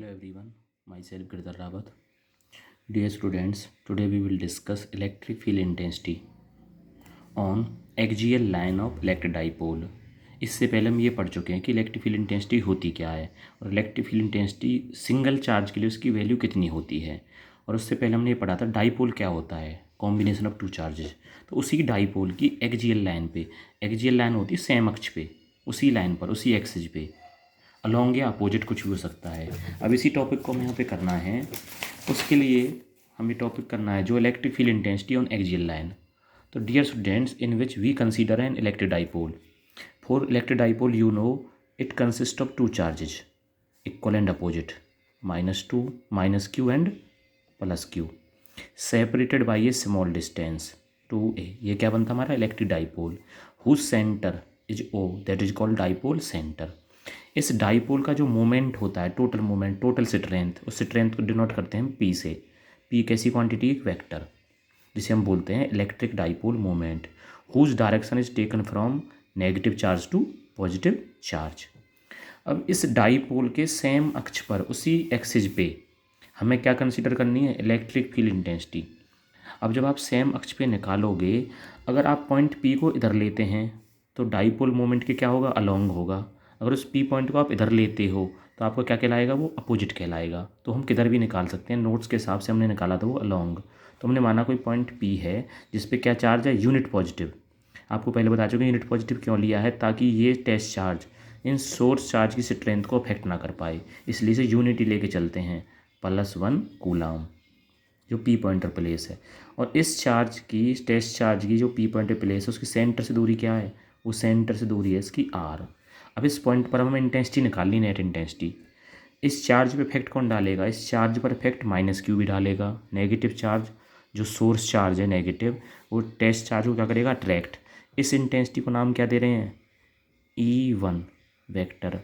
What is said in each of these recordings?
everyone, myself Girdhar Rawat. Dear students, today we will discuss electric field intensity on axial line of electric dipole. इससे पहले हम ये पढ़ चुके हैं कि इलेक्ट्रिक फील्ड इंटेंसिटी होती क्या है और electric field intensity single charge के लिए उसकी वैल्यू कितनी होती है। और उससे पहले हमने ये पढ़ा था डाइपोल क्या होता है, कॉम्बिनेशन ऑफ टू चार्जेस। तो उसी डाइपोल की एक्सियल लाइन पे, एक्सियल लाइन होती है सेम अक्ष पे, उसी लाइन पर, उसी एक्सिस पे, अलॉन्ग या अपोजिट कुछ भी हो सकता है। अब इसी टॉपिक को हमें यहाँ पे करना है। उसके लिए हमें टॉपिक करना है जो electric field intensity on axial line. तो dear students, in which we consider an electric dipole. For electric dipole you know it consist of two charges equal and opposite, -2 -q and +q, separated by a small distance 2a। ये क्या बनता हमारा electric dipole, whose centre is O, that is called dipole centre. इस dipole का जो moment होता है, total moment, total strength, उस स्ट्रेंथ को डिनोट करते हैं हम P से। P कैसी क्वांटिटी, एक वेक्टर, जिसे हम बोलते हैं electric dipole moment, whose direction is taken from negative charge to positive charge. अब इस डाइपोल के सेम अक्ष पर, उसी एक्सिस पे हमें क्या कंसीडर करनी है, इलेक्ट्रिक फील्ड इंटेंसिटी। अब जब आप सेम अक्ष पे निकालोगे, अगर आप पॉइंट P को इधर लेते हैं तो डाइपोल मोमेंट के क्या होगा, अलॉन्ग होगा। अगर उस P पॉइंट को आप इधर लेते हो तो आपका क्या कहलाएगा, वो अपोजिट कहलाएगा। तो हम किधर भी निकाल सकते हैं, नोट्स के हिसाब से हमने निकाला था वो अलॉन्ग। तो हमने माना कोई पॉइंट P है जिस पे क्या चार्ज है, यूनिट पॉजिटिव। आपको पहले बता चुके यूनिट पॉजिटिव क्यों लिया है, ताकि ये टेस्ट चार्ज इन सोर्स चार्ज की स्ट्रेंथ को अफेक्ट ना कर पाए, इसलिए से यूनिट ही लेके चलते हैं, +1 कूलाम जो P पॉइंट पर प्लेस है। और इस चार्ज की, टेस्ट चार्ज की जो P पॉइंट पर प्लेस है, उसकी सेंटर से दूरी क्या है, वो सेंटर से दूरी है इसकी R। अब इस पॉइंट पर हमें इंटेंसिटी निकालनी, नेट इंटेंसिटी। इस चार्ज पे इफेक्ट कौन डालेगा, इस चार्ज पर इफेक्ट -q भी डालेगा। नेगेटिव चार्ज, जो सोर्स चार्ज है नेगेटिव, वो टेस्ट चार्ज को क्या करेगा, अट्रैक्ट। इस इंटेंसिटी को नाम क्या दे रहे हैं, E1 वेक्टर।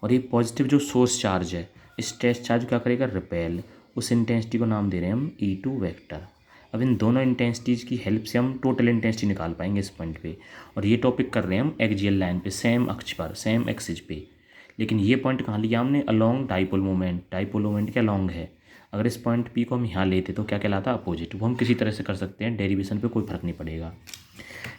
और ये पॉजिटिव जो सोर्स चार्ज है, इस टेस्ट चार्ज को क्या करेगा, रिपेल। उस इंटेंसिटी को नाम दे रहे हैं हम E2 वेक्टर। अब इन दोनों इंटेंसिटीज़ की हेल्प से हम टोटल इंटेंसिटी निकाल पाएंगे इस पॉइंट पे। और ये टॉपिक कर रहे हैं हम एक्सियल लाइन पे, सेम अक्ष पर, सेम एक्सिस पे। लेकिन ये पॉइंट कहाँ लिया हमने, along dipole moment. Dipole moment के अलॉन्ग है। अगर इस पॉइंट P को हम यहाँ लेते तो क्या कहलाता, अपोजिट। वो हम किसी तरह से कर सकते हैं, डेरिवेशन पे कोई फर्क नहीं पड़ेगा।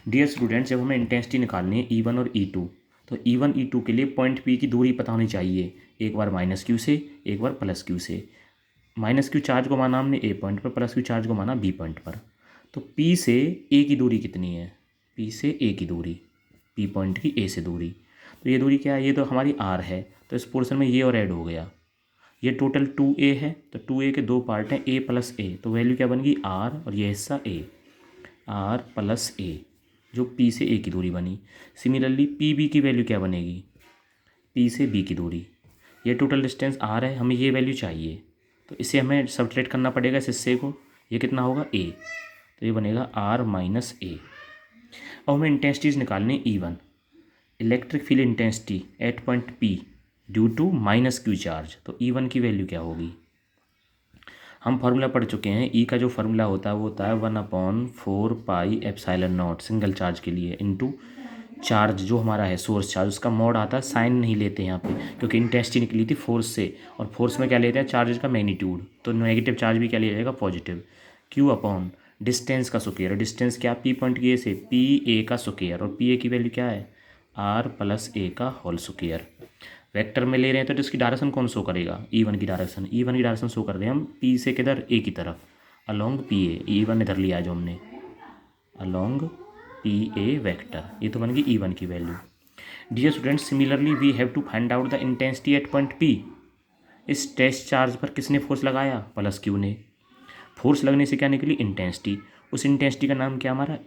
डियर स्टूडेंट्स, जब हमें इंटेंसिटी निकालनी है E1 और E2, तो E1 E2 के लिए पॉइंट P की दूरी पता होनी चाहिए, एक बार -q से, एक बार +q से। -q चार्ज को माना हमने A पॉइंट पर, +q चार्ज को माना B पॉइंट पर। तो P से A की दूरी कितनी है, P से A की दूरी, P पॉइंट की A से दूरी, तो ये दूरी क्या है, ये तो हमारी R है। तो इस पोर्शन में ये और ऐड हो गया, ये टोटल 2a है। तो 2a के दो पार्ट हैं, A + A, तो वैल्यू क्या बन गई, R, और ये हिस्सा A, R + A, जो P से A की दूरी बनी। सिमिलरली PB की वैल्यू क्या बनेगी, P से B की दूरी। ये टोटल डिस्टेंस R है, हमें ये वैल्यू चाहिए, तो इसे हमें सब्ट्रैक्ट करना पड़ेगा इस हिस्से को। ये कितना होगा, A, तो ये बनेगा R - A। अब हमें इंटेंसिटीज निकालनी, E1 electric field intensity at point P due to -q charge. तो E1 की वैल्यू क्या होगी, हम फार्मूला पढ़ चुके हैं। E का जो फार्मूला होता है वो होता है 1/4πε0 सिंगल चार्ज के लिए, इनटू चार्ज जो हमारा है सोर्स चार्ज, उसका मोड आता है, साइन नहीं लेते यहाँ पे क्योंकि इंटेंसिटी निकली थी फोर्स से, और फोर्स में क्या लेते हैं, चार्ज का मैग्नीट्यूड। तो नेगेटिव चार्ज भी क्या लिया जाएगा, पॉजिटिव। Q अपॉन डिस्टेंस का स्क्वायर, डिस्टेंस क्या, P पॉइंट की A से, PA का स्क्वायर, और PA की वैल्यू क्या है, R + A का होल स्क्वायर। वेक्टर में ले रहे हैं तो इसकी डायरेक्शन कौन शो करेगा, E1 की डायरेक्शन। E1 की डायरेक्शन शो कर रहे हैं हम P से किधर, A की तरफ, अलॉन्ग PA। E1 इधर लिया है जो हमने, अलॉन्ग PA वेक्टर। ये तो बन गई E1 की value. Dear students, similarly we have to find out the intensity at point P। इस टेस्ट चार्ज पर किसने फोर्स लगाया, +q ने। फोर्स लगने से क्या निकली, इंटेंसिटी। उस इंटेंसिटी का नाम क्या हमारा,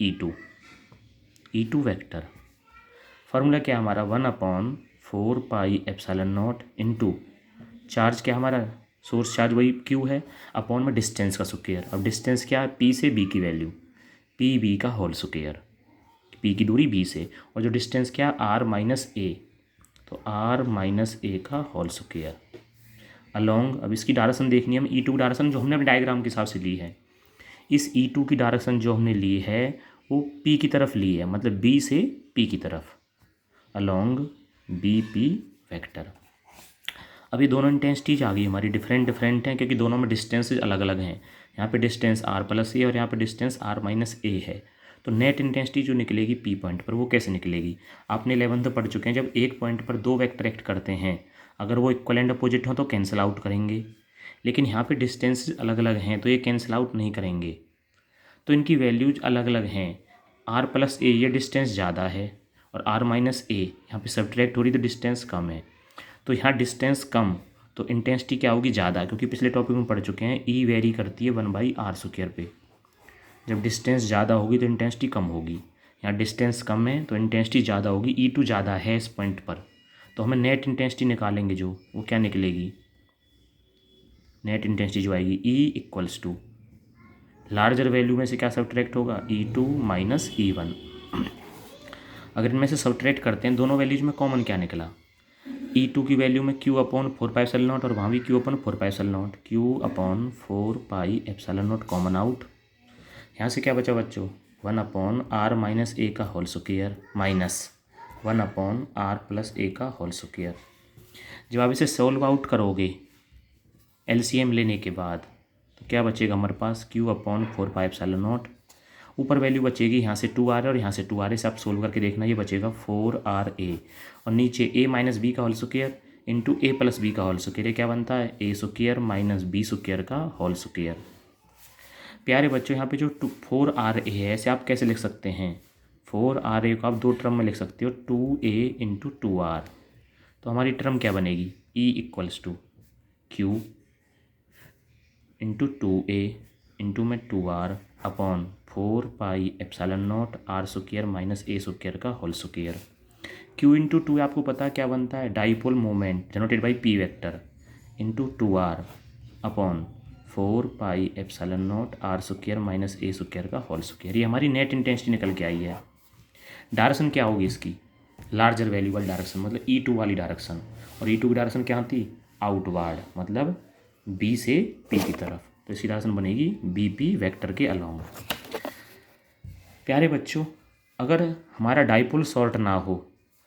E2 वेक्टर। फार्मूला क्या हमारा, 1/4πε0 इंटू चार्ज क्या हमारा, सोर्स चार्ज वही Q है, अपॉन में डिस्टेंस का स्क्वायर। अब डिस्टेंस क्या है, P से B की वैल्यू, PB का होल स्क्वायर, P की दूरी B से, और जो डिस्टेंस क्या, R - A, तो R - A का होल स्क्वायर अलॉन्ग। अब इसकी डायरेक्शन देखनी है हम, E2 की डायरेक्शन जो हमने अपने डायग्राम के हिसाब से ली है, इस E2 की डायरेक्शन जो हमने ली है वो P की तरफ ली है, मतलब B से P की तरफ, अलॉन्ग BP वेक्टर। अब ये दोनों इंटेंसिटीज आ गई हमारी डिफरेंट डिफरेंट हैं क्योंकि दोनों में डिस्टेंसेज अलग अलग हैं। यहाँ पे डिस्टेंस r प्लस ए और यहाँ पे डिस्टेंस r माइनस ए है। तो नेट इंटेंसिटी जो निकलेगी पी पॉइंट पर वो कैसे निकलेगी? आपने 11th पढ़ चुके हैं, जब एक पॉइंट पर दो वेक्टर एक्ट करते हैं अगर वो इक्वल एंड अपोजिट हो तो कैंसिल आउट करेंगे, लेकिन यहाँ पे डिस्टेंस अलग अलग हैं तो ये कैंसिल आउट नहीं करेंगे, तो इनकी वैल्यूज अलग अलग हैं। r प्लस ए ये डिस्टेंस ज़्यादा है और r माइनस ए यहाँ पे सब्ट्रैक्ट हो रही तो डिस्टेंस कम है। तो यहाँ डिस्टेंस कम तो इंटेंसिटी क्या होगी? ज़्यादा, क्योंकि पिछले टॉपिक में पढ़ चुके हैं ई वेरी करती है 1/r² पे। जब डिस्टेंस ज़्यादा होगी तो इंटेंसिटी कम होगी। यहाँ डिस्टेंस कम है तो इंटेंसिटी ज़्यादा होगी, E2 ज़्यादा है इस पॉइंट पर। तो हमें नेट इंटेंसिटी निकालेंगे जो वो क्या निकलेगी? नेट इंटेंसिटी जो आएगी E equals to larger value में से क्या सब्ट्रैक्ट होगा? E2 minus E1। अगर इनमें से सब्ट्रैक्ट करते हैं दोनों वैल्यूज में कॉमन क्या निकला? E2 की वैल्यू में Q/4πε0 और वहाँ भी Q/4πε0, Q/4πε0 कॉमन आउट। यहाँ से क्या बचा बच्चों? 1/r माइनस ए का whole square minus 1/r plus a का होल स्क्वायर। जब आप इसे सॉल्व आउट करोगे LCM लेने के बाद तो क्या बचेगा हमारे पास? Q/4πε0। ऊपर वैल्यू बचेगी यहाँ से 2r और यहाँ से 2r, से आप सोल्व करके देखना, ये बचेगा 4ra और नीचे a माइनस बी का होल स्क्वायर इंटू ए प्लस बी का होल स्क्वायर। ये क्या बनता है? a² माइनस b² का होल स्क्वायर। प्यारे बच्चों यहाँ पे जो 4ra है ऐसे आप कैसे लिख सकते हैं? 4ra को आप दो टर्म में लिख सकते हो, 2a इंटू 2r। तो हमारी टर्म क्या बनेगी? E equals to Q into 2a into में 2r upon 4πε0 r² minus a² का होल स्क्वायर। Q इंटू 2 आपको पता क्या बनता है? Dipole moment generated by P vector into 2r upon 4πε0 r² minus a² का होल स्क्वायर। ये हमारी नेट इंटेंसिटी निकल के आई है। डायरेक्शन क्या होगी इसकी? लार्जर वैल्यू वाली डायरेक्शन, मतलब E2 वाली डायरेक्शन। और E2 की डायरेक्शन क्या थी? आउटवर्ड, मतलब B से P की तरफ। तो इसकी डायरेक्शन बनेगी BP वेक्टर के अलोंग। प्यारे बच्चों, अगर हमारा डाइपोल शॉर्ट ना हो,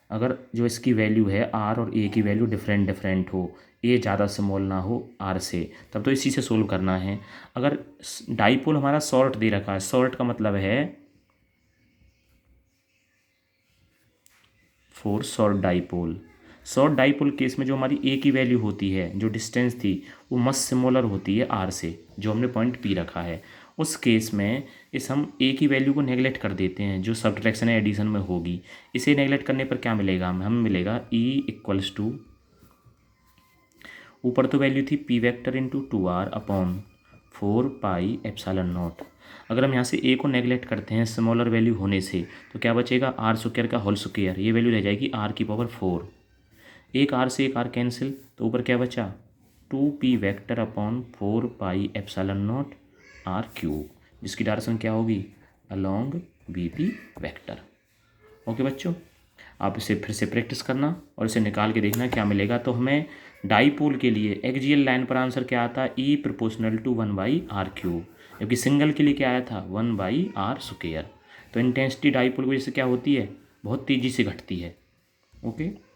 अगर जो इसकी वैल्यू है R और A की वैल्यू डिफरेंट डिफरेंट हो, A ज़्यादा स्मॉल ना हो R से, तब तो इसी से सोल्व करना है। अगर डाइपोल हमारा शॉर्ट दे रखा है, शॉर्ट का मतलब है for short dipole. Short dipole case में जो हमारी A की वैल्यू होती है, जो डिस्टेंस थी वो मच सिमोलर होती है R से, जो हमने पॉइंट P रखा है। उस केस में हम A की वैल्यू को नेगलेक्ट कर देते हैं जो सब्ट्रैक्शन या एडिशन में होगी। इसे नेगलेक्ट करने पर क्या मिलेगा? हमें मिलेगा E इक्वल्स टू, ऊपर तो वैल्यू थी P vector into 2r upon 4πε0। अगर हम यहाँ से A को नेगलेक्ट करते हैं स्मॉलर वैल्यू होने से तो क्या बचेगा? r² का होल स्क्वायर। ये वैल्यू रह जाएगी r⁴। एक r से एक r कैंसिल, तो ऊपर क्या बचा? 2p वेक्टर अपॉन 4πε0 r³, जिसकी डायरेक्शन क्या होगी? Along BP vector. ओके बच्चों, आप इसे फिर से प्रैक्टिस करना और इसे निकाल के देखना क्या मिलेगा। तो हमें डाइपोल के लिए एक्सियल लाइन पर आंसर क्या आता है? E प्रोपोर्शनल टू 1/r³, जबकि सिंगल के लिए क्या आया था? 1/r²। तो इंटेंसिटी डाइपोल की वजह से क्या होती है? बहुत तेज़ी से घटती है। ओके।